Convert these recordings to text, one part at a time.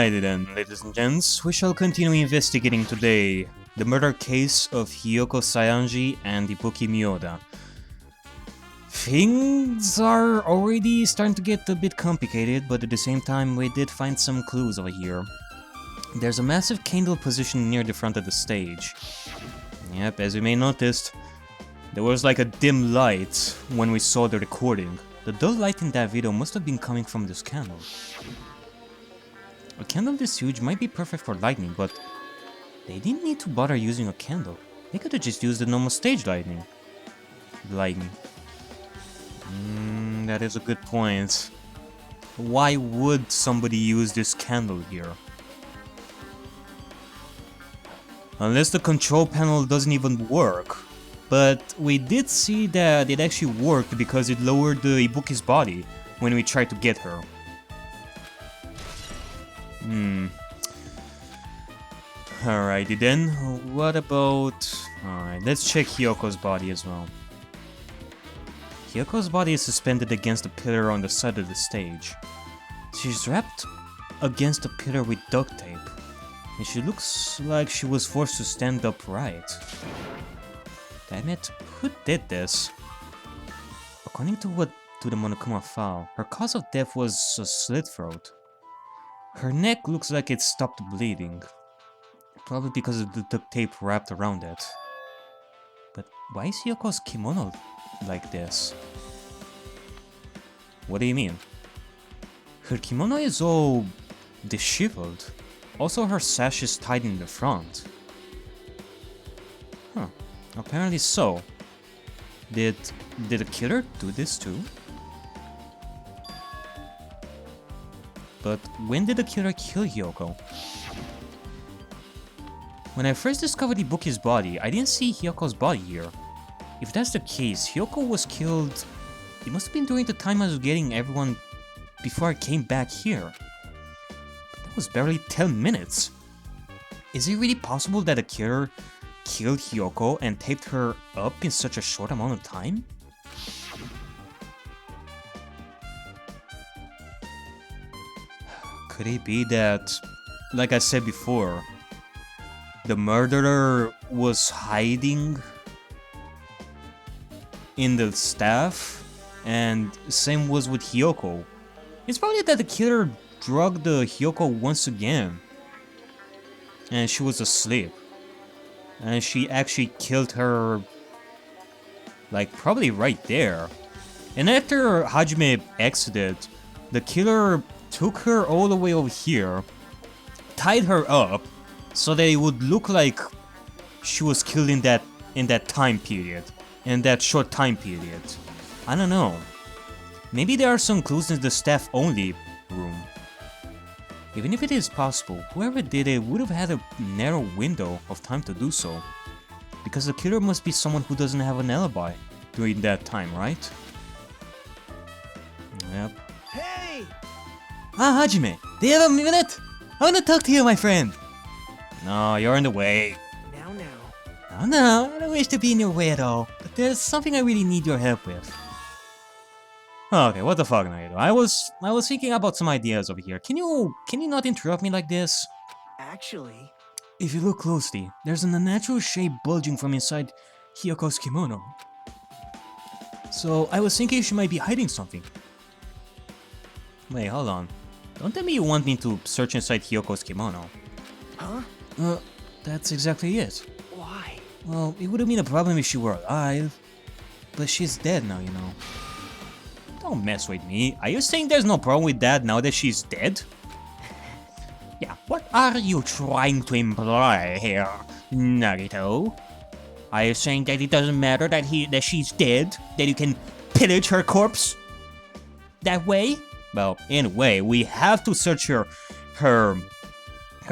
Alrighty then, ladies and gents, we shall continue investigating today the murder case of Hiyoko Sayanji and Ibuki Miyoda. Things are already starting to get a bit complicated, but at the same time we did find some clues over here. There's a massive candle positioned near the front of the stage. Yep, as you may noticed, there was like a dim light when we saw the recording. The dull light in that video must have been coming from this candle. A candle this huge might be perfect for lighting, but they didn't need to bother using a candle. They could have just used the normal stage lighting. That is a good point. Why would somebody use this candle here? Unless the control panel doesn't even work. But we did see that it actually worked because it lowered the Ibuki's body when we tried to get her. Alrighty then, what about... Alright, let's check Hiyoko's body as well. Hiyoko's body is suspended against a pillar on the side of the stage. She's wrapped against a pillar with duct tape, and she looks like she was forced to stand upright. Damn it, who did this? According to the Monokuma file, her cause of death was a slit throat. Her neck looks like it stopped bleeding, probably because of the duct tape wrapped around it. But why is Hiyoko's kimono like this? What do you mean? Her kimono is all disheveled. Also, her sash is tied in the front. Huh. Apparently so. Did the killer do this too? But when did the killer kill Hiyoko? When I first discovered Ibuki's body, I didn't see Hiyoko's body here. If that's the case, Hiyoko was killed... It must have been during the time I was getting everyone before I came back here. But that was barely 10 minutes. Is it really possible that the killer killed Hiyoko and taped her up in such a short amount of time? Could it be that, like I said before, the murderer was hiding in the staff, and same was with Hiyoko? It's probably that the killer drugged the Hiyoko once again, and she was asleep, and she actually killed her, like, probably right there. And after Hajime exited, the killer took her all the way over here, tied her up, so that it would look like she was killed in that time period, in that short time period. I don't know. Maybe there are some clues in the staff-only room. Even if it is possible, whoever did it would have had a narrow window of time to do so. Because the killer must be someone who doesn't have an alibi during that time, right? Yep. Hey! Ah, Hajime! Do you have a minute? I want to talk to you, my friend! No, you're in the way. No, I don't wish to be in your way at all, but there's something I really need your help with. Okay, what the fuck, Naito? I was thinking about some ideas over here. Can you not interrupt me like this? Actually... If you look closely, there's an unnatural shape bulging from inside Hiyoko's kimono. So, I was thinking she might be hiding something. Wait, hold on. Don't tell me you want me to search inside Hiyoko's kimono. Huh? That's exactly it. Why? Well, it would have been a problem if she were alive. But she's dead now, you know. Don't mess with me. Are you saying there's no problem with that now that she's dead? Yeah, what are you trying to imply here, Naruto? Are you saying that it doesn't matter that she's dead? That you can pillage her corpse? That way? Well, in a way, we have to search her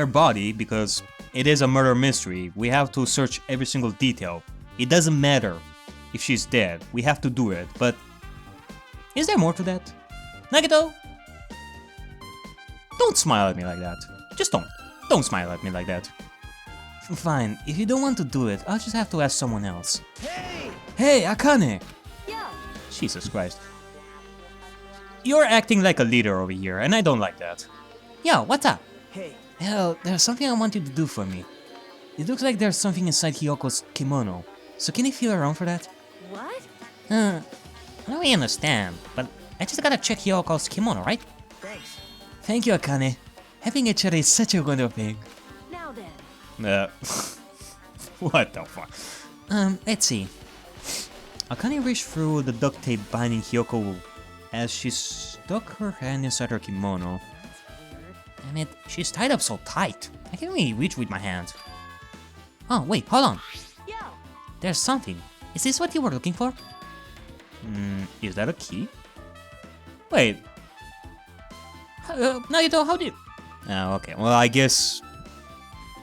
body because it is a murder mystery. We have to search every single detail. It doesn't matter if she's dead. We have to do it, but... Is there more to that? Nagito? Don't smile at me like that. Just don't. Don't smile at me like that. Fine, if you don't want to do it, I'll just have to ask someone else. Hey! Hey, Akane! Yeah. Jesus Christ. You're acting like a leader over here, and I don't like that. Yo, what's up? Hey, Hell, there's something I want you to do for me. It looks like there's something inside Hyoko's kimono. So can you feel around for that? What? I don't really understand, but I just gotta check Hyoko's kimono, right? thanks. Thank you, Akane. Having a chat is such a wonderful thing. Now then. What the fuck? Let's see. Akane reached through the duct tape binding Hyoko as she stuck her hand inside her kimono. Damn it, she's tied up so tight. I can't really reach with my hand. Oh, wait, hold on. Yo! There's something. Is this what you were looking for? Is that a key? Wait. Nagito, how did you... Oh, okay. Well, I guess...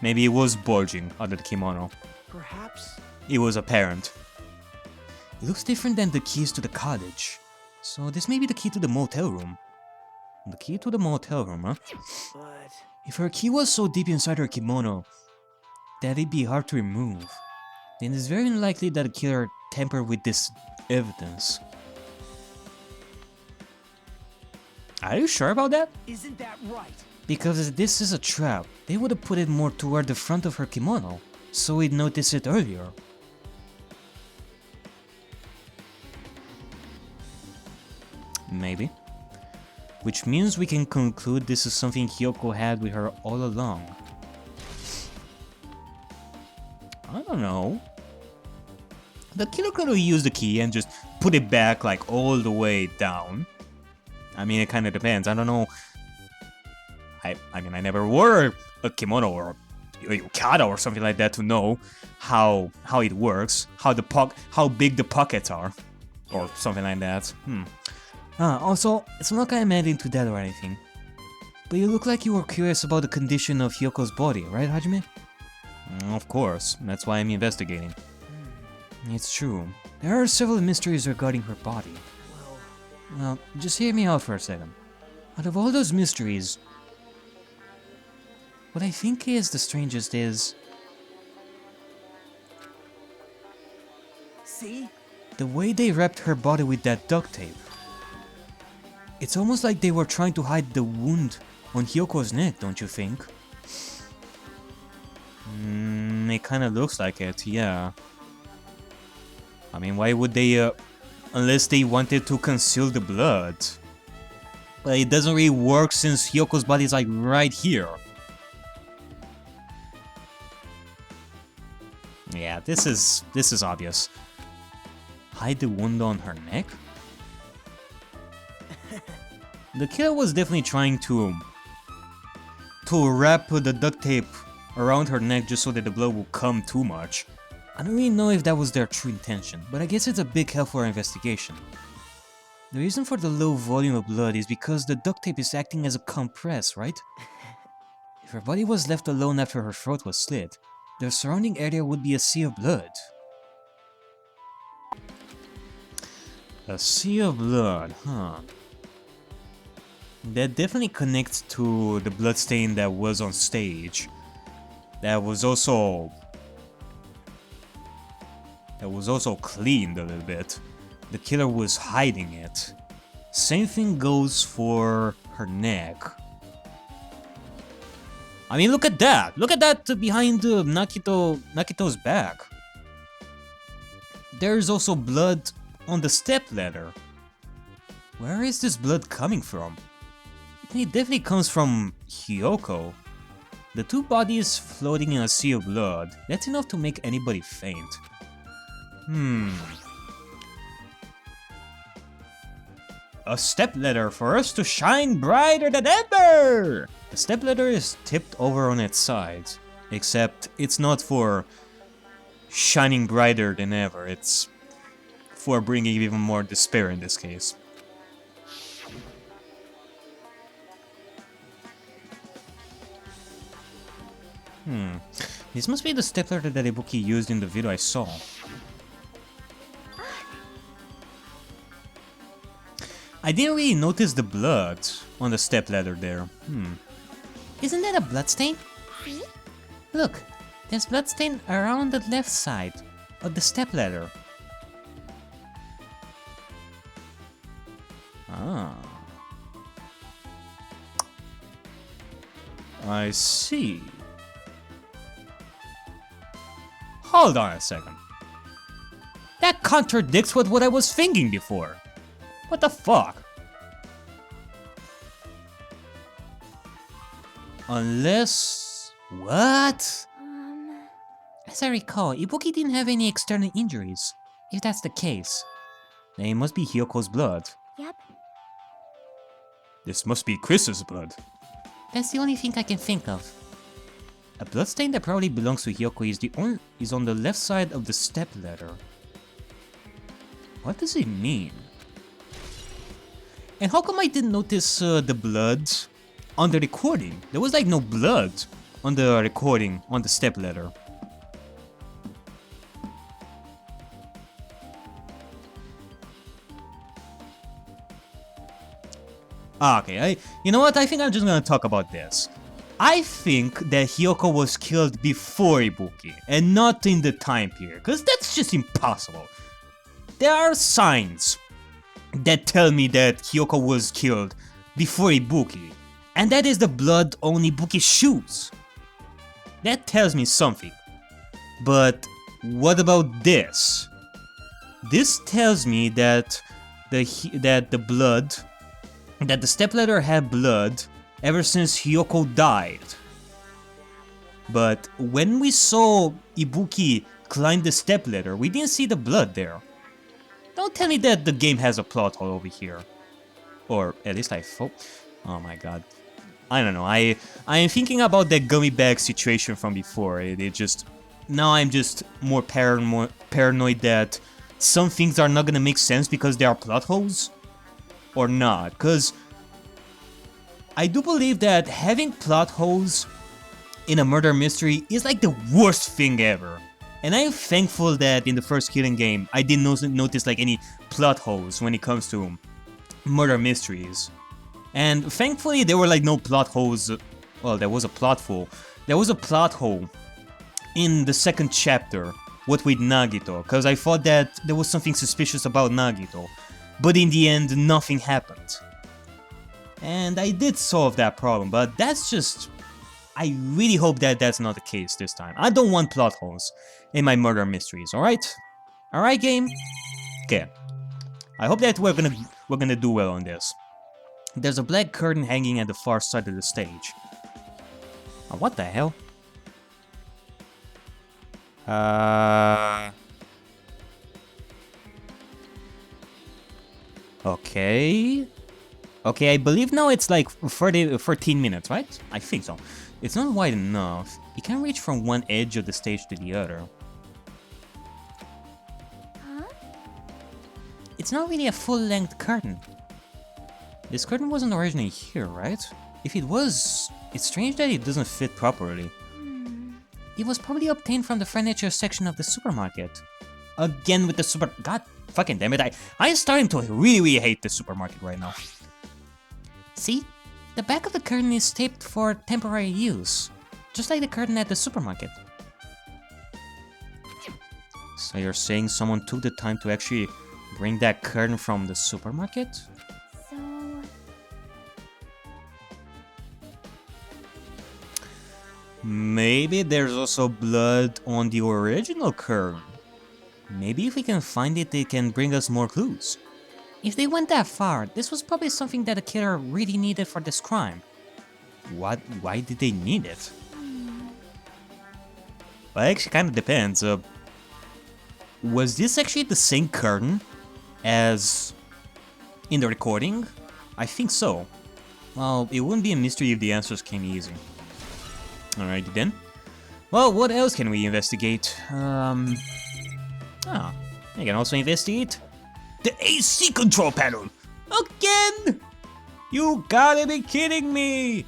Maybe it was bulging under the kimono. Perhaps. It was apparent. It looks different than the keys to the cottage. So this may be the key to the motel room. The key to the motel room, huh? But If her key was so deep inside her kimono that it'd be hard to remove, then it's very unlikely that a killer tampered with this evidence. Are you sure about that? isn't that right? Because if this is a trap, they would have put it more toward the front of her kimono, so we'd notice it earlier. Maybe. Which means we can conclude this is something Hyoko had with her all along. I don't know. The killer could have used the key and just put it back like all the way down. I mean, it kind of depends. I don't know. I mean, I never wore a kimono or a yukata or something like that to know how it works, how big the pockets are, or something like that. Also, it's not gonna add into that or anything. But you look like you were curious about the condition of Hyoko's body, right, Hajime? Of course, that's why I'm investigating. It's true. There are several mysteries regarding her body. Well, just hear me out for a second. Out of all those mysteries, what I think is the strangest is... See? the way they wrapped her body with that duct tape. It's almost like they were trying to hide the wound on Hyoko's neck, don't you think? It kinda looks like it, yeah. I mean, why would they, unless they wanted to conceal the blood? But it doesn't really work since Hyoko's body is like right here. Yeah, this is obvious. Hide the wound on her neck? The killer was definitely trying to wrap the duct tape around her neck just so that the blood would come too much. I don't really know if that was their true intention, but I guess it's a big help for our investigation. The reason for the low volume of blood is because the duct tape is acting as a compress, right? If her body was left alone after her throat was slit, the surrounding area would be a sea of blood. A sea of blood, huh? That definitely connects to the bloodstain that was on stage. That was also cleaned a little bit. The killer was hiding it. Same thing goes for her neck. I mean, look at that! Look at that behind Nakito's back. There is also blood on the stepladder. Where is this blood coming from? It definitely comes from Hyoko. The two bodies floating in a sea of blood, that's enough to make anybody faint. A stepladder for us to shine brighter than ever! The stepladder is tipped over on its sides, except it's not for shining brighter than ever, it's for bringing even more despair in this case. This must be the stepladder that Ibuki used in the video I saw. I didn't really notice the blood on the stepladder there. Isn't that a bloodstain? See? Look, there's bloodstain around the left side of the stepladder. Ah. I see. Hold on a second. That contradicts with what I was thinking before. What the fuck? Unless... What? As I recall, Ibuki didn't have any external injuries. If that's the case, then it must be Hyoko's blood. Yep. This must be Chris's blood. That's the only thing I can think of. A bloodstain that probably belongs to Hyoko is on the left side of the stepladder. What does it mean? And how come I didn't notice the blood on the recording? There was like no blood on the recording on the stepladder. Okay, you know what? I think I'm just gonna talk about this. I think that Hyoko was killed before Ibuki, and not in the time period, because that's just impossible. There are signs that tell me that Hyoko was killed before Ibuki, and that is the blood on Ibuki's shoes. That tells me something. But what about this? This tells me that the stepladder had blood ever since Hyoko died. But when we saw Ibuki climb the stepladder, we didn't see the blood there. Don't tell me that the game has a plot hole over here. Or at least I thought. Oh my god. I don't know. I am thinking about that gummy bag situation from before. Now I'm just more paranoid that some things are not gonna make sense because they are plot holes. Or not, because I do believe that having plot holes in a murder mystery is like the worst thing ever. And I am thankful that in the first Killing game, I didn't notice like any plot holes when it comes to murder mysteries. And thankfully there were like no plot holes. Well, there was a plot hole. There was a plot hole in the second chapter, what with Nagito, because I thought that there was something suspicious about Nagito. But in the end, nothing happened. And I did solve that problem, but that's just... I really hope that that's not the case this time. I don't want plot holes in my murder mysteries, alright? Alright, game? Okay. I hope that we're gonna do well on this. There's a black curtain hanging at the far side of the stage. Oh, what the hell? Okay. Okay, I believe now it's like 13 minutes, right? I think so. It's not wide enough. You can reach from one edge of the stage to the other. Huh? It's not really a full-length curtain. This curtain wasn't originally here, right? If it was, it's strange that it doesn't fit properly. It was probably obtained from the furniture section of the supermarket. Again with the God fucking damn it, I'm starting to really hate the supermarket right now. See? The back of the curtain is taped for temporary use. Just like the curtain at the supermarket. So you're saying someone took the time to actually bring that curtain from the supermarket? So... Maybe there's also blood on the original curtain. Maybe if we can find it, they can bring us more clues. If they went that far, this was probably something that the killer really needed for this crime. Why did they need it? Well, it actually kind of depends. Was this actually the same curtain as in the recording? I think so. Well, it wouldn't be a mystery if the answers came easy. Alrighty then. Well, what else can we investigate? I can also investigate the AC control panel! Again! You gotta be kidding me!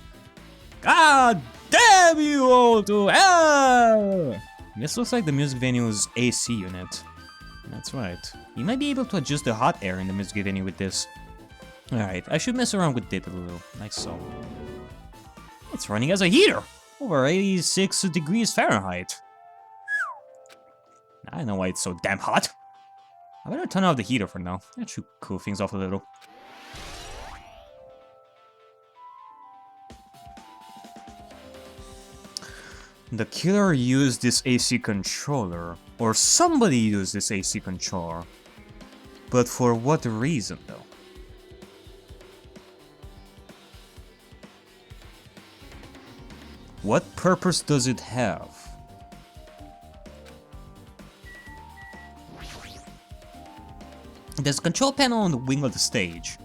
God damn you all to hell! This looks like the music venue's AC unit. That's right. You might be able to adjust the hot air in the music venue with this. Alright, I should mess around with it a little, like so. It's running as a heater! Over 86 degrees Fahrenheit. I know why it's so damn hot. I better turn off the heater for now. That should cool things off a little. The killer used this AC controller, or somebody used this AC controller. But for what reason though? What purpose does it have? There's a control panel on the wing of the stage.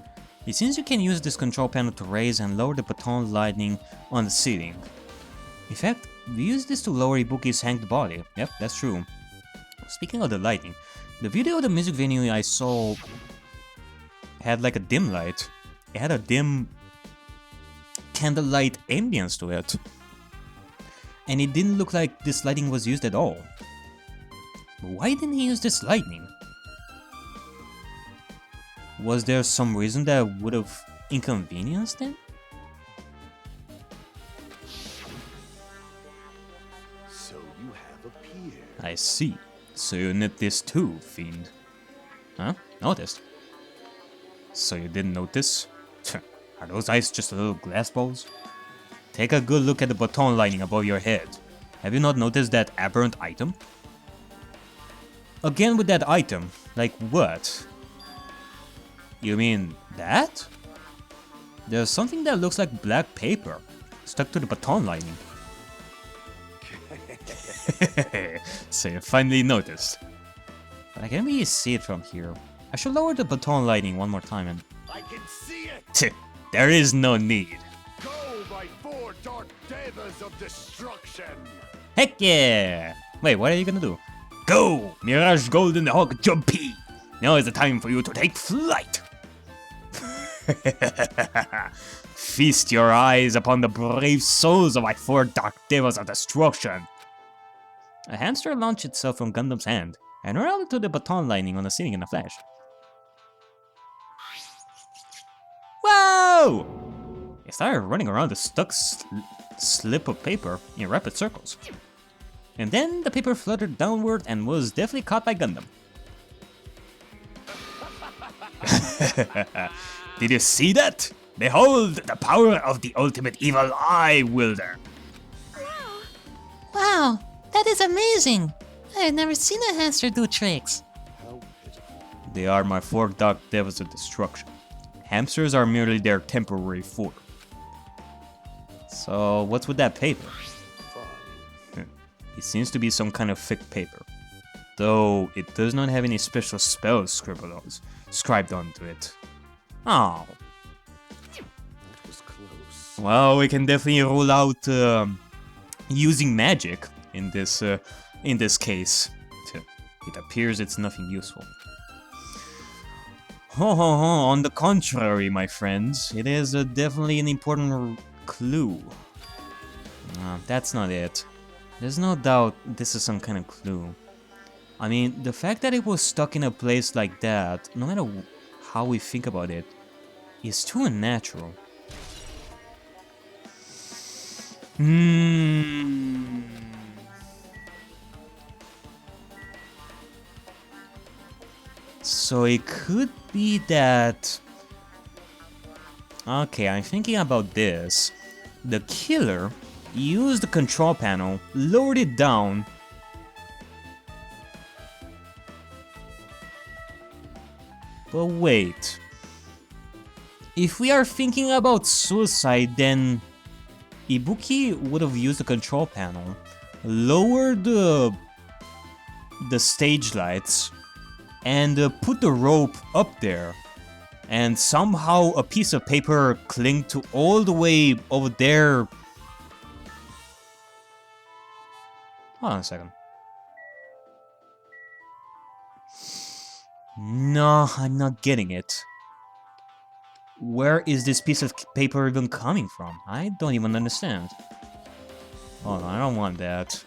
It seems you can use this control panel to raise and lower the baton lighting on the ceiling. In fact, we use this to lower Ibuki's hanged body. Yep, that's true. Speaking of the lighting, the video of the music venue I saw had like a dim light. It had a dim candlelight ambience to it. And it didn't look like this lighting was used at all. Why didn't he use this lighting? Was there some reason that would have inconvenienced him? So you have appeared. I see. So you knit this too, fiend. Huh? Noticed? So you didn't notice? Are those eyes just little glass balls? Take a good look at the baton lining above your head. Have you not noticed that aberrant item? Again with that item. Like what? You mean that? There's something that looks like black paper stuck to the baton lining. So you finally noticed. But I can't really see it from here. I should lower the baton lighting one more time and... I can see it! There is no need. Go by 4 dark devas of destruction! Heck yeah! Wait, what are you gonna do? Go! Mirage Golden Hawk Jumpy! Now is the time for you to take flight! Feast your eyes upon the brave souls of my 4 dark devils of destruction! A hamster launched itself from Gundam's hand and ran to the baton lining on the ceiling in a flash. Whoa! It started running around the stuck slip of paper in rapid circles. And then the paper fluttered downward and was definitely caught by Gundam. Did you see that? Behold the power of the ultimate evil eye wielder. Wow, that is amazing! I have never seen a hamster do tricks. How pitiful. They are my 4 dark devils of destruction. Hamsters are merely their temporary fodder. So, what's with that paper? Fine. It seems to be some kind of thick paper. Though, it does not have any special spells scribed onto it. Oh. That was close. Well, we can definitely rule out using magic in this case. It appears it's nothing useful. On the contrary, my friends, it is definitely an important clue. That's not it. There's no doubt this is some kind of clue. I mean, the fact that it was stuck in a place like that, no matter how we think about it, is too unnatural. So it could be that... Okay, I'm thinking about this. The killer used the control panel, lowered it down, but wait. If we are thinking about suicide, then Ibuki would have used the control panel, lowered the stage lights, and put the rope up there, and somehow a piece of paper clinged to all the way over there. Hold on a second. No, I'm not getting it. Where is this piece of paper even coming from? I don't even understand. Hold on, I don't want that.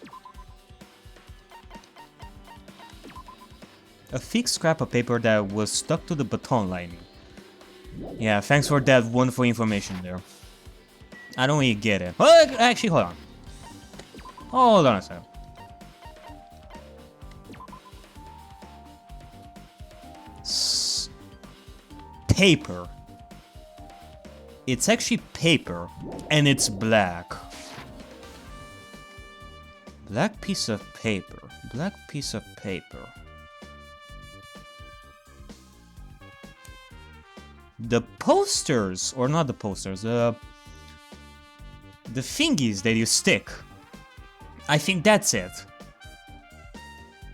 A thick scrap of paper that was stuck to the baton lining. Yeah, thanks for that wonderful information there. I don't really get it. Well, actually, hold on. Hold on a second. Paper. It's actually paper, and it's black. Black piece of paper. Black piece of paper. The posters, or not the posters, the thingies that you stick. I think that's it.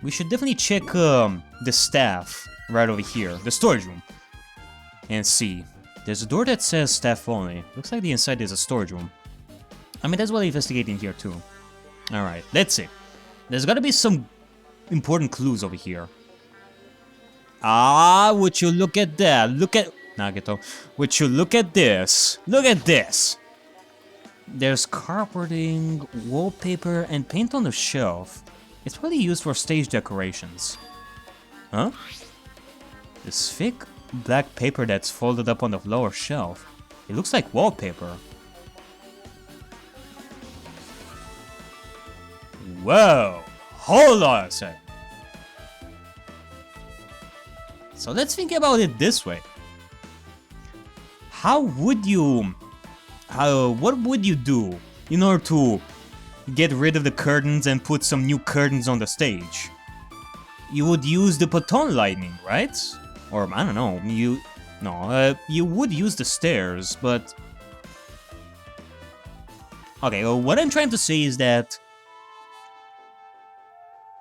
We should definitely check the staff right over here, the storage room, and see. There's a door that says staff only. Looks like the inside is a storage room. I mean, that's what I'm investigating here too. Alright, let's see. There's gotta be some important clues over here. Ah, would you look at that? Look at... Nagito. Would you look at this? Look at this! There's carpeting, wallpaper, and paint on the shelf. It's probably used for stage decorations. Huh? This thick black paper that's folded up on the lower shelf. It looks like wallpaper. Whoa! Hold on a sec. So let's think about it this way. How would you... what would you do in order to get rid of the curtains and put some new curtains on the stage? You would use the baton lightning, right? Or, I don't know, you would use the stairs, but... Okay, well, what I'm trying to say is that...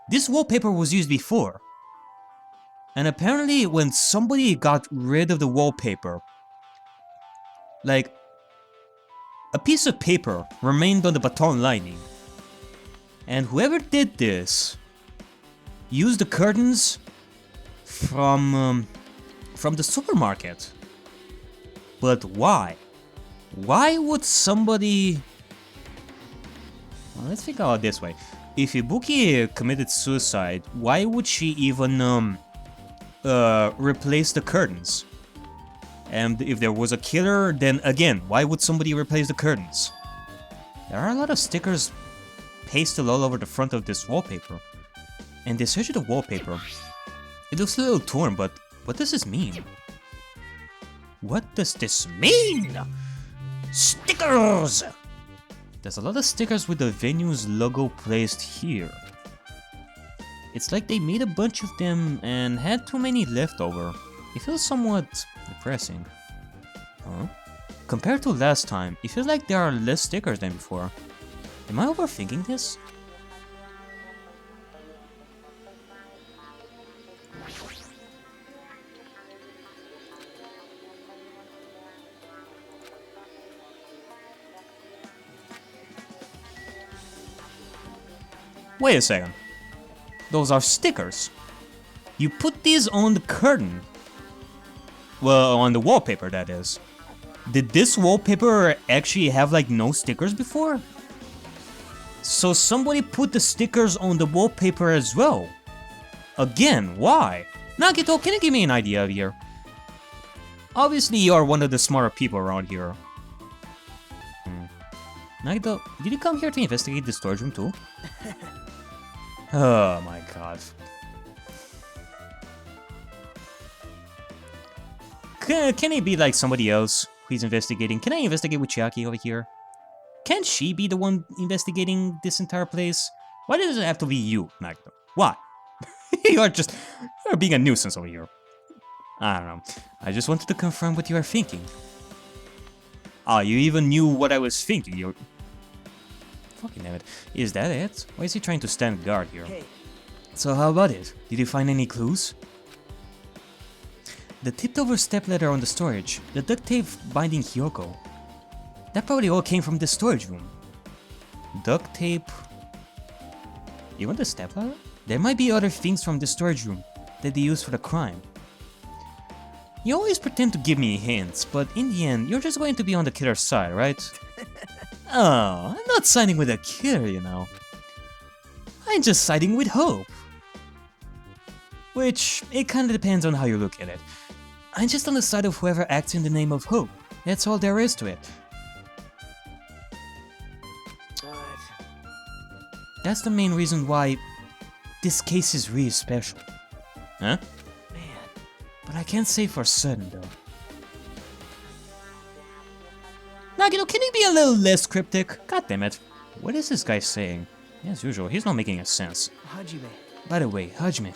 this wallpaper was used before. And apparently, when somebody got rid of the wallpaper... like... a piece of paper remained on the baton lining. And whoever did this... used the curtains... from the supermarket. But why? Why would somebody... Well, let's think about it this way. If Ibuki committed suicide, why would she even replace the curtains? And if there was a killer, then again, why would somebody replace the curtains? There are a lot of stickers pasted all over the front of this wallpaper. And they search the wallpaper. It looks a little torn, but what does this mean? What does this mean? Stickers! There's a lot of stickers with the venue's logo placed here. It's like they made a bunch of them and had too many left over. It feels somewhat depressing. Huh? Compared to last time, it feels like there are less stickers than before. Am I overthinking this? Wait a second. Those are stickers. You put these on the curtain. Well, on the wallpaper, that is. Did this wallpaper actually have like no stickers before? So somebody put the stickers on the wallpaper as well. Again, why? Nagito, can you give me an idea here? Obviously, you are one of the smarter people around here. Nagito, did you come here to investigate the storage room too? Oh my god. Can it be like somebody else who's investigating? Can I investigate with Chiaki over here? Can she be the one investigating this entire place? Why does it have to be you, Nagito? Why? You're being a nuisance over here. I don't know. I just wanted to confirm what you are thinking. Ah, you even knew what I was thinking. You're... Fucking damn it. Is that it? Why is he trying to stand guard here? Hey. So how about it? Did you find any clues? The tipped over stepladder on the storage, the duct tape binding Hyoko. That probably all came from the storage room. Duct tape... You want the stepladder? There might be other things from the storage room that they used for the crime. You always pretend to give me hints, but in the end, you're just going to be on the killer's side, right? Oh, I'm not siding with a killer, you know. I'm just siding with hope. Which, it kinda depends on how you look at it. I'm just on the side of whoever acts in the name of hope. That's all there is to it. But... That's the main reason why this case is really special. Huh? man, But I can't say for certain, though. Nagito, can you be a little less cryptic? God damn it. What is this guy saying? As usual, he's not making any sense. Hajime, By the way, Hajime,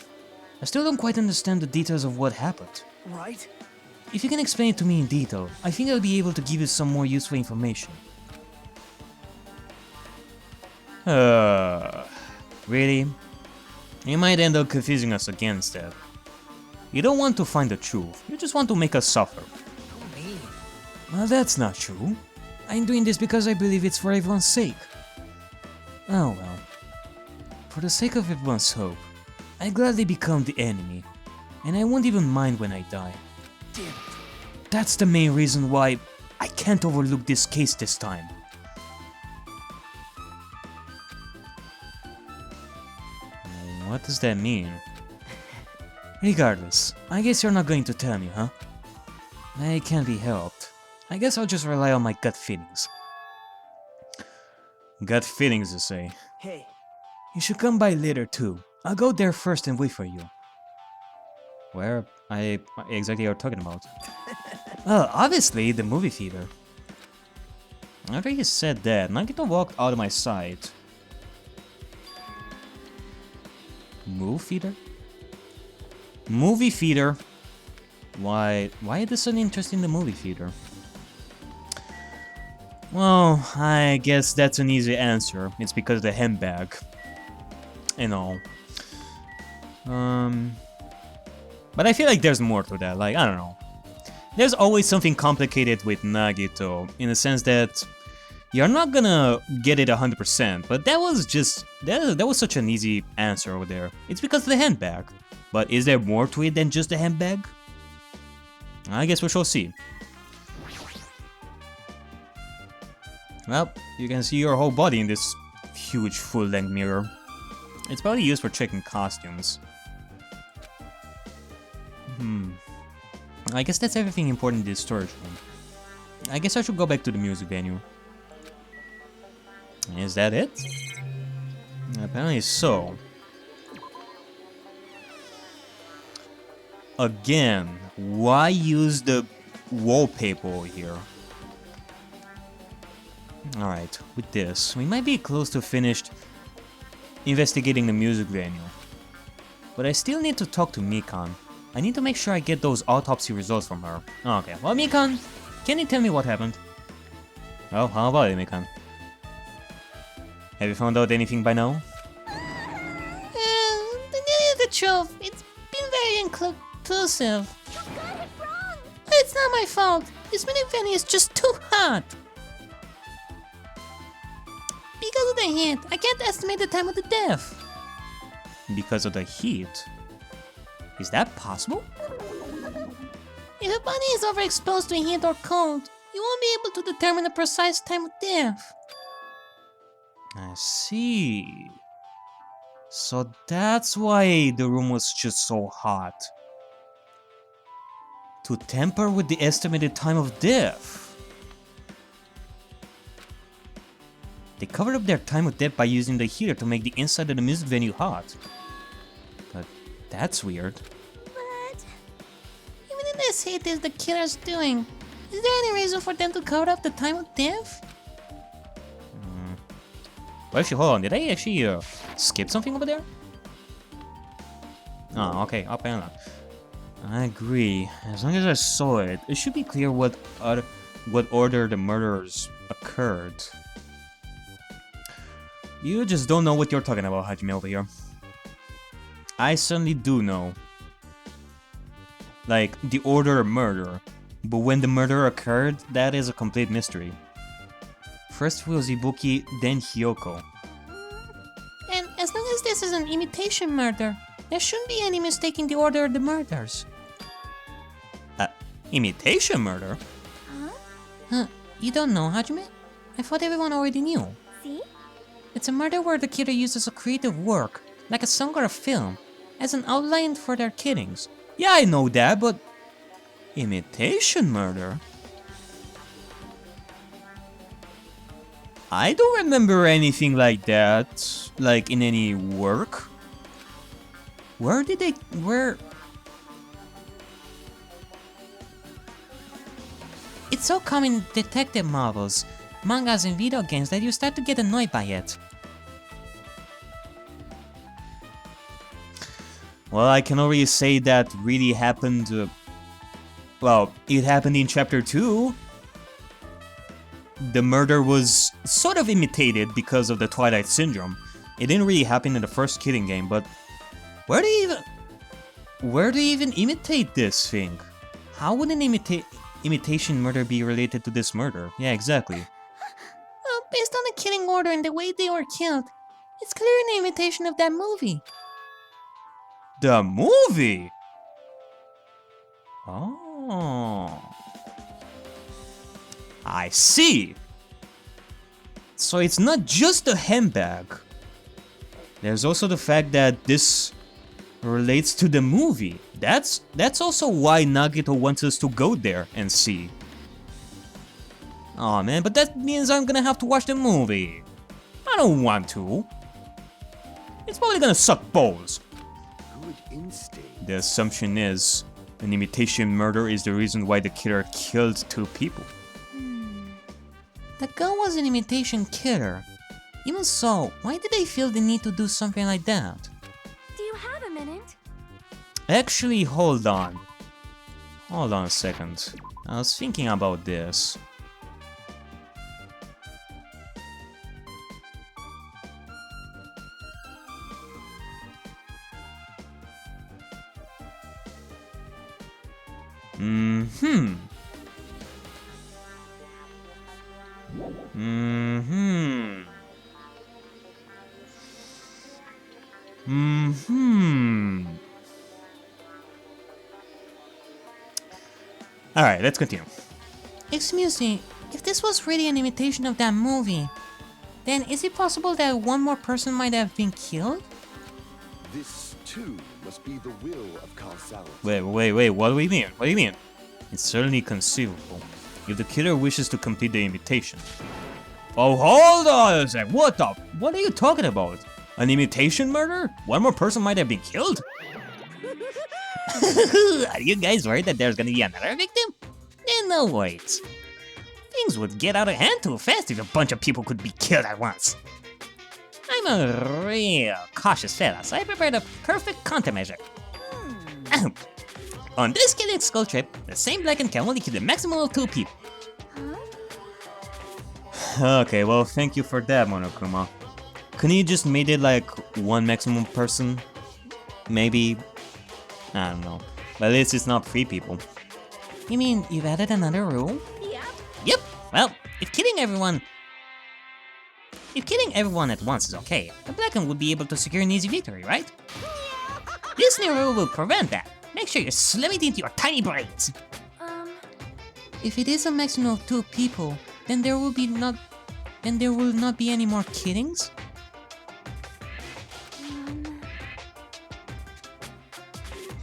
I still don't quite understand the details of what happened. right? If you can explain it to me in detail, I think I'll be able to give you some more useful information. Really? You might end up confusing us again instead. You don't want to find the truth, you just want to make us suffer. Oh, me. Well, that's not true. I'm doing this because I believe it's for everyone's sake. Oh well. For the sake of everyone's hope, I gladly become the enemy, and I won't even mind when I die. Damn it. That's the main reason why I can't overlook this case this time. What does that mean? Regardless, I guess you're not going to tell me, huh? It can't be helped. I guess I'll just rely on my gut feelings. Gut feelings, you say? Hey, You should come by later too. I'll go there first and wait for you. Where exactly are you talking about? Obviously the movie theater. After he said that, Nagito walked out of my sight. Movie theater? Movie theater? Why is this an interest in the movie theater? Well, I guess that's an easy answer. It's because of the handbag. And all. But I feel like there's more to that, like, I don't know. There's always something complicated with Nagito, in the sense that you're not gonna get it 100%, but that was just, that was such an easy answer over there. It's because of the handbag. But is there more to it than just the handbag? I guess we shall see. Well, you can see your whole body in this huge full-length mirror. It's probably used for checking costumes. I guess that's everything important in this storage room. I guess I should go back to the music venue. Is that it? Apparently so. Again, why use the wallpaper over here? Alright, with this, we might be close to finished investigating the music venue. But I still need to talk to Mikan. I need to make sure I get those autopsy results from her. Okay, well, Mikan, can you tell me what happened? Well, how about it, Mikan? Have you found out anything by now? The truth, it's been very inconclusive. You got it wrong! It's not my fault. This minivan is just too hot. Because of the heat, I can't estimate the time of the death. Because of the heat? Is that possible? If a body is overexposed to heat or cold, you won't be able to determine the precise time of death. I see. So that's why the room was just so hot. To tamper with the estimated time of death. They covered up their time of death by using the heater to make the inside of the music venue hot. But that's weird. But Even in this heat is the killer's doing. Is there any reason for them to cover up the time of death? Well, actually, hold on. Did I actually skip something over there? Oh, okay. Apparently not. I agree. As long as I saw it, it should be clear what order the murders occurred. You just don't know what you're talking about, Hajime over here. I certainly do know. Like, the order of murder. But when the murder occurred, that is a complete mystery. First was Ibuki, then Hyoko. And as long as this is an imitation murder, there shouldn't be any mistaking the order of the murders. Imitation murder? Huh? You don't know, Hajime? I thought everyone already knew. see? It's a murder where the killer uses a creative work, like a song or a film, as an outline for their killings. Yeah, I know that, but... Imitation murder? I don't remember anything like that, like in any work. Where... It's so common in detective novels, mangas, and video games that you start to get annoyed by it. Well, I can already say that really happened. Well, it happened in chapter 2. The murder was sort of imitated because of the Twilight Syndrome. It didn't really happen in the first Killing game, but where do you even imitate this thing? How would an imitation murder be related to this murder? Yeah, exactly. Well, based on the killing order and the way they were killed, it's clearly an imitation of that movie. The movie? Oh. I see. So it's not just a handbag. There's also the fact that this relates to the movie. That's also why Nagito wants us to go there and see. Aw man, but that means I'm gonna have to watch the movie. I don't want to. It's probably gonna suck balls. Good instinct. The assumption is an imitation murder is the reason why the killer killed 2 people. The girl was an imitation killer. Even so, why did they feel the need to do something like that? Do you have a minute? Actually, hold on. Hold on a second. I was thinking about this. Mm-hmm. Mm-hmm. Mm-hmm. Alright, let's continue. Excuse me, if this was really an imitation of that movie, then is it possible that one more person might have been killed? This, too, must be the will of causality. Wait, what do we mean? What do you mean? It's certainly conceivable, if the killer wishes to complete the imitation. Oh, hold on a sec, what are you talking about? An imitation murder? One more person might have been killed? Are you guys worried that there's gonna be another victim? Then no worries. Things would get out of hand too fast if a bunch of people could be killed at once. I'm a real cautious fella, so I prepared a perfect countermeasure. On this killing skull trip, the same blackened can only kill the maximum of 2 people. Okay, well, thank you for that, Monokuma. Couldn't you just made it like 1 maximum person? Maybe? I don't know. But at least it's not 3 people. You mean you've added another rule? Yeah. Yep. Well, if killing everyone at once is okay, the Blackened would be able to secure an easy victory, right? This new rule will prevent that. Make sure you slam it into your tiny brains. If it is a maximum of 2 people, then there will not be any more killings?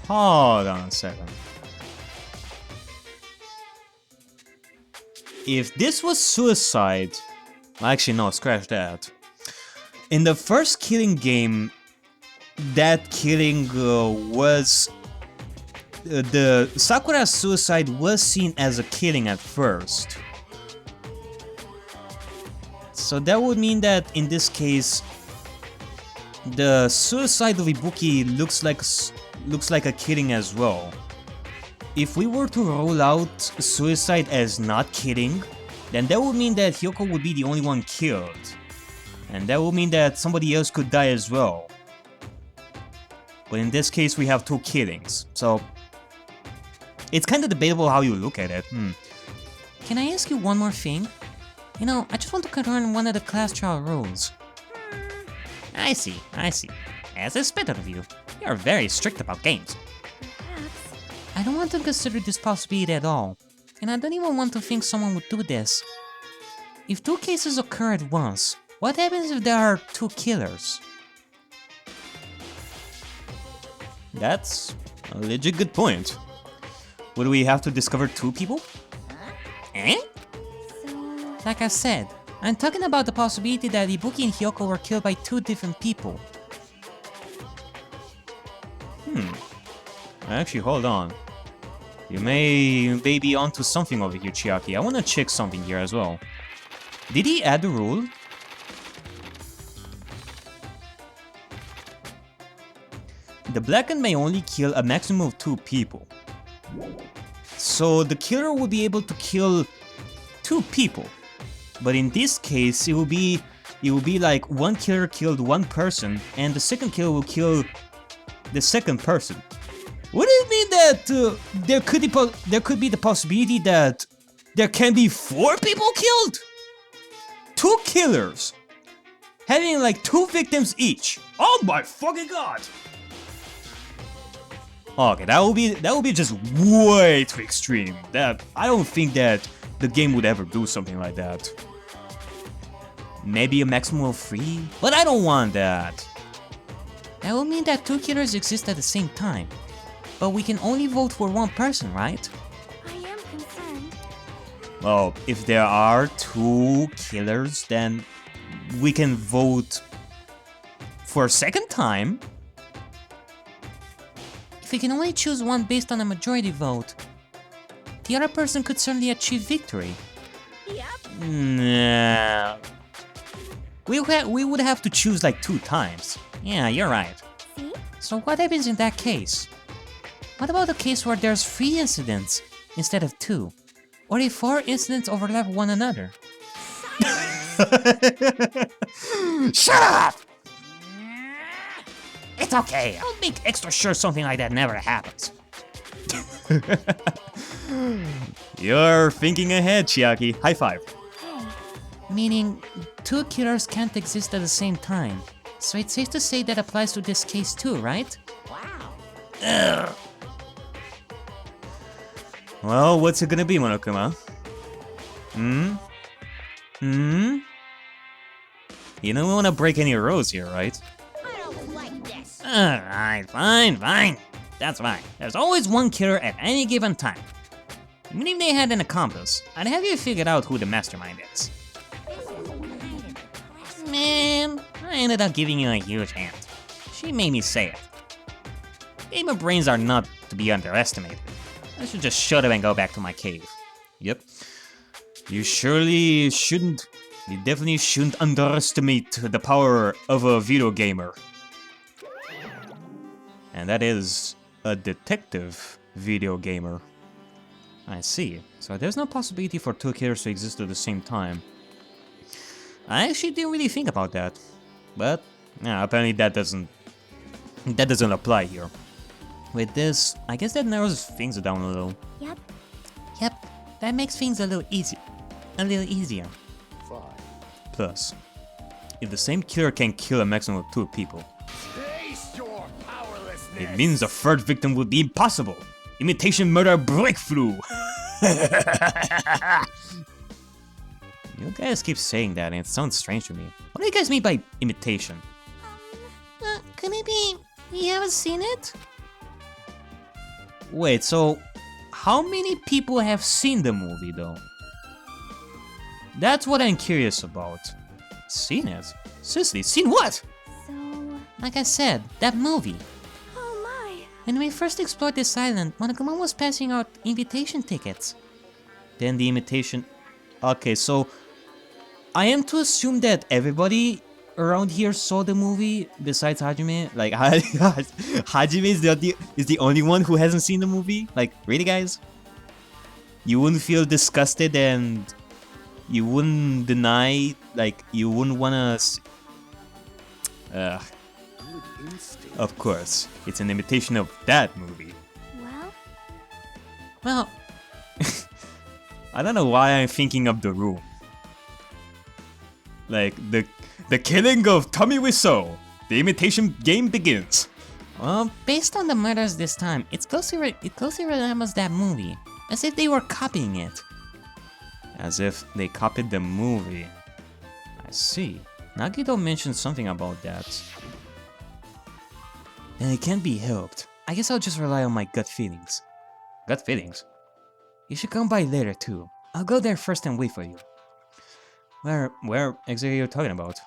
Hold on a second. If this was suicide... Actually, no, scratch that. In the first Killing game, that killing was... the Sakura's suicide was seen as a killing at first. So that would mean that in this case, the suicide of Ibuki looks like a killing as well. If we were to rule out suicide as not killing, then that would mean that Hyoko would be the only one killed. And that would mean that somebody else could die as well. But in this case we have 2 killings, so... it's kind of debatable how you look at it. Can I ask you one more thing? You know, I just want to confirm one of the class trial rules. I see. As expected of you, you're very strict about games. Perhaps. I don't want to consider this possibility at all, and I don't even want to think someone would do this. If 2 cases occur at once, what happens if there are 2 killers? That's a legit good point. Would we have to discover 2 people? Eh? So, Like I said, I'm talking about the possibility that Ibuki and Hyoko were killed by 2 different people. Actually, hold on. You may be onto something over here, Chiaki. I wanna check something here as well. Did he add the rule? the Blackened may only kill a maximum of 2 people. So the killer will be able to kill 2 people. But in this case, it will be like one killer killed 1 person, and the second killer will kill the second person. What do you mean that there could be the possibility that there can be 4 people killed? 2 killers having like 2 victims each. Oh my fucking god! Okay, that will be just way too extreme. That I don't think that the game would ever do something like that. Maybe a maximum of 3, but I don't want that. That would mean that 2 killers exist at the same time. But we can only vote for 1 person, right? I am concerned. Well, if there are 2 killers, then we can vote for a second time. If we can only choose 1 based on a majority vote, the other person could certainly achieve victory. Yep. Nah. We would have to choose like 2 times. Yeah, you're right. See? So what happens in that case? What about a case where there's 3 incidents instead of 2? Or if 4 incidents overlap one another? Shut up! It's okay, I'll make extra sure something like that never happens. You're thinking ahead, Chiaki. High five. Meaning, 2 killers can't exist at the same time. So it's safe to say that applies to this case too, right? Ugh. Well, what's it gonna be, Monokuma? You don't wanna break any rules here, right? I don't like this. Alright, fine. That's fine. There's always 1 killer at any given time. Even if they had an accomplice, I'd have you figured out who the mastermind is. Man, I ended up giving you a huge hand. She made me say it. Gamer brains are not to be underestimated. I should just shut up and go back to my cave. Yep. You definitely shouldn't underestimate the power of a video gamer. And that is a detective video gamer. I see. So there's no possibility for 2 killers to exist at the same time. I actually didn't really think about that. But, yeah, apparently that doesn't apply here. With this, I guess that narrows things down a little. Yep, that makes things a little easier. Plus, if the same killer can kill a maximum of 2 people, Taste your powerlessness. it means the 3rd victim would be impossible. Imitation murder breakthrough. You guys keep saying that and it sounds strange to me. What do you guys mean by imitation? Could it be we haven't seen it? Wait, so how many people have seen the movie though? That's what I'm curious about. Seen it? Seriously, seen what? So, Like I said, that movie. oh my. When we first explored this island, Monokuma was passing out invitation tickets. Then the imitation... Okay, so I am to assume that everybody around here saw the movie besides Hajime? Like, Hajime is the only one who hasn't seen the movie? Like, really, guys? You wouldn't feel disgusted and you wouldn't deny, like, you wouldn't wanna... Of course, it's an imitation of that movie. Well, I don't know why I'm thinking of The Room. Like, the killing of Tommy Wiseau. The imitation game begins. well, based on the murders this time, it closely resembles that movie. As if they were copying it. As if they copied the movie. I see. Nagito mentioned something about that. And it can't be helped. I guess I'll just rely on my gut feelings. Gut feelings? You should come by later too. I'll go there first and wait for you. Where exactly are you talking about?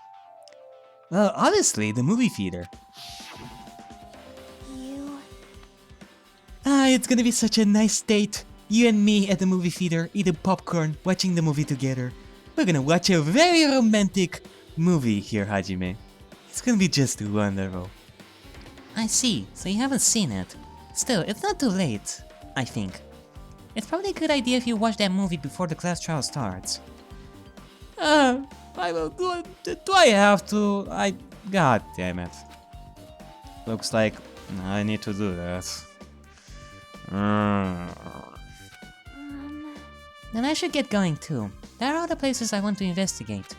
Well, obviously, the movie theater. It's gonna be such a nice date. You and me at the movie theater, eating popcorn, watching the movie together. We're gonna watch a very romantic movie here, Hajime. It's gonna be just wonderful. I see, so you haven't seen it. Still, it's not too late, I think. It's probably a good idea if you watch that movie before the class trial starts. I will do it. Do I have to? God damn it. Looks like I need to do that. Then I should get going too. There are other places I want to investigate.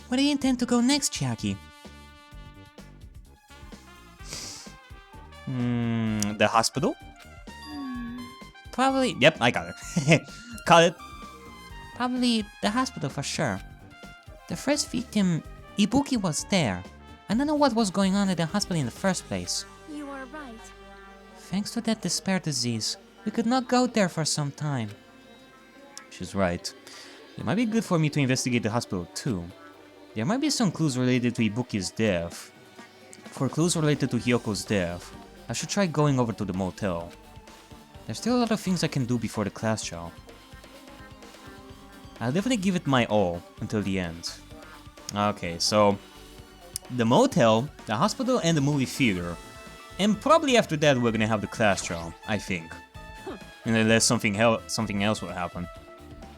Where do you intend to go next, Chiaki? The hospital? Probably. Yep, I got it. Call it. Probably the hospital for sure. The first victim, Ibuki, was there. I don't know what was going on at the hospital in the first place. You are right. Thanks to that despair disease, we could not go there for some time. She's right. It might be good for me to investigate the hospital too. There might be some clues related to Ibuki's death. For clues related to Hyoko's death, I should try going over to the motel. There's still a lot of things I can do before the class trial. I'll definitely give it my all until the end. Okay, so the motel, the hospital, and the movie theater. And probably after that we're gonna have the class trial, I think. And unless something else will happen.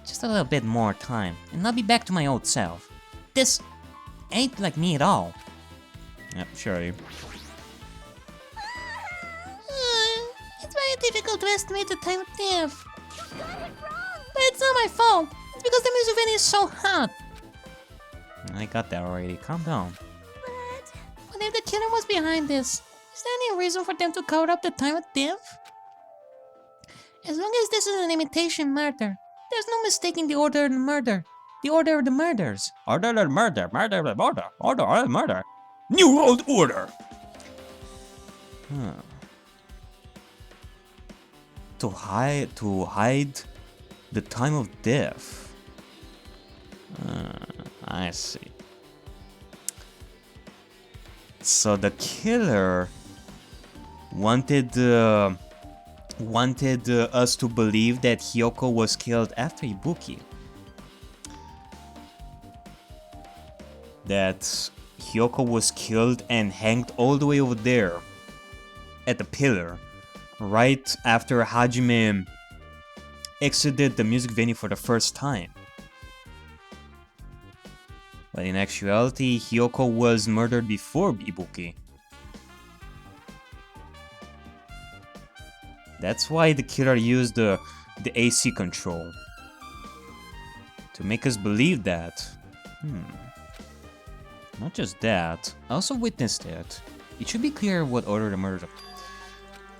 Just a little bit more time, and I'll be back to my old self. This ain't like me at all. Yep, surely. It's very difficult to estimate the time of death. You got it wrong. But it's not my fault. It's because the music venue is so hot. I got that already, calm down. But What if the killer was behind this? Is there any reason for them to cover up the time of death? As long as this is an imitation murder, there's no mistaking the order of the murder. The order of the murders. Order of murder, murder of murder, order of murder. New World Order! Huh. To hide the time of death. I see. So the killer wanted us to believe that Hyoko was killed after Ibuki. That Hyoko was killed and hanged all the way over there at the pillar, right after Hajime exited the music venue for the first time. But in actuality, Hyoko was murdered before Ibuki. That's why the killer used the AC control. To make us believe that. Not just that, I also witnessed it. It should be clear what order the murder.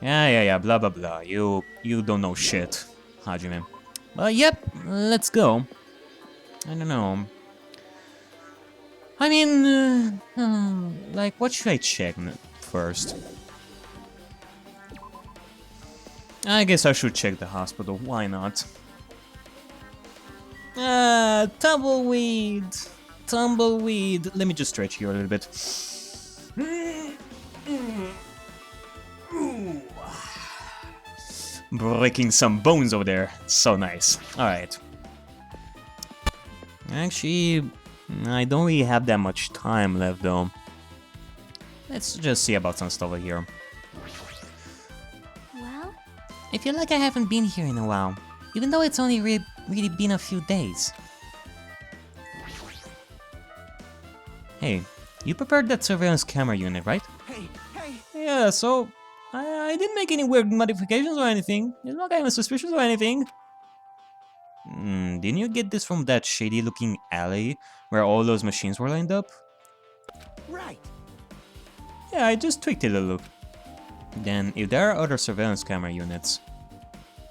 Yeah, blah blah blah. You don't know shit, Hajime. But yep, let's go. I don't know. I mean, like, what should I check first? I guess I should check the hospital. Why not? Tumbleweed. Tumbleweed. Let me just stretch here a little bit. Breaking some bones over there. So nice. Alright. Actually, I don't really have that much time left though. Let's just see about some stuff over here. well, I feel like I haven't been here in a while, even though it's only really been a few days. Hey, you prepared that surveillance camera unit, right? Hey! Yeah, so I didn't make any weird modifications or anything. It's not kind of suspicious or anything. Didn't you get this from that shady-looking alley where all those machines were lined up? Right! Yeah, I just tweaked it a little. Then, if there are other surveillance camera units,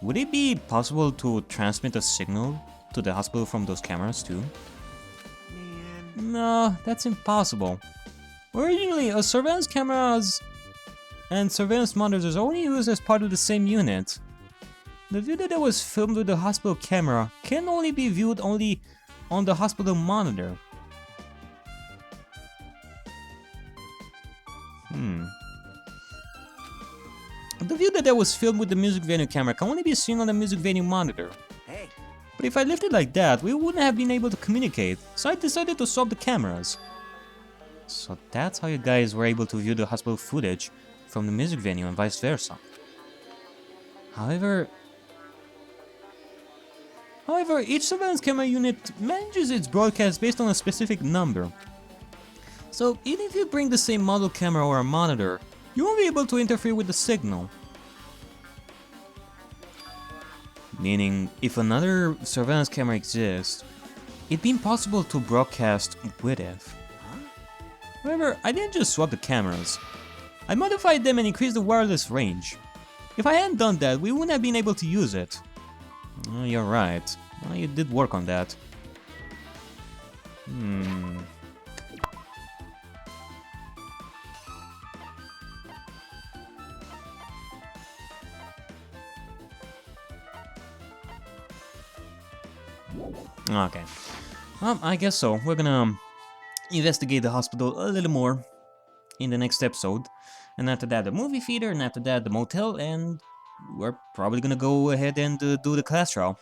would it be possible to transmit a signal to the hospital from those cameras too? Man. No, that's impossible. Originally, a surveillance cameras and surveillance monitors are only used as part of the same unit. The video that was filmed with the hospital camera can only be viewed only on the hospital monitor. The view that was filmed with the music venue camera can only be seen on the music venue monitor. Hey! But if I left it like that, we wouldn't have been able to communicate, so I decided to swap the cameras. So that's how you guys were able to view the hospital footage from the music venue and vice versa. However, each surveillance camera unit manages its broadcast based on a specific number. So even if you bring the same model camera or a monitor, you won't be able to interfere with the signal. Meaning, if another surveillance camera exists, it'd be impossible to broadcast with it. However, I didn't just swap the cameras. I modified them and increased the wireless range. If I hadn't done that, we wouldn't have been able to use it. Oh, you're right. Well, you did work on that. Okay. Well, I guess so. We're gonna investigate the hospital a little more in the next episode. And after that, the movie theater, and after that, the motel, and we're probably gonna go ahead and do the class trial.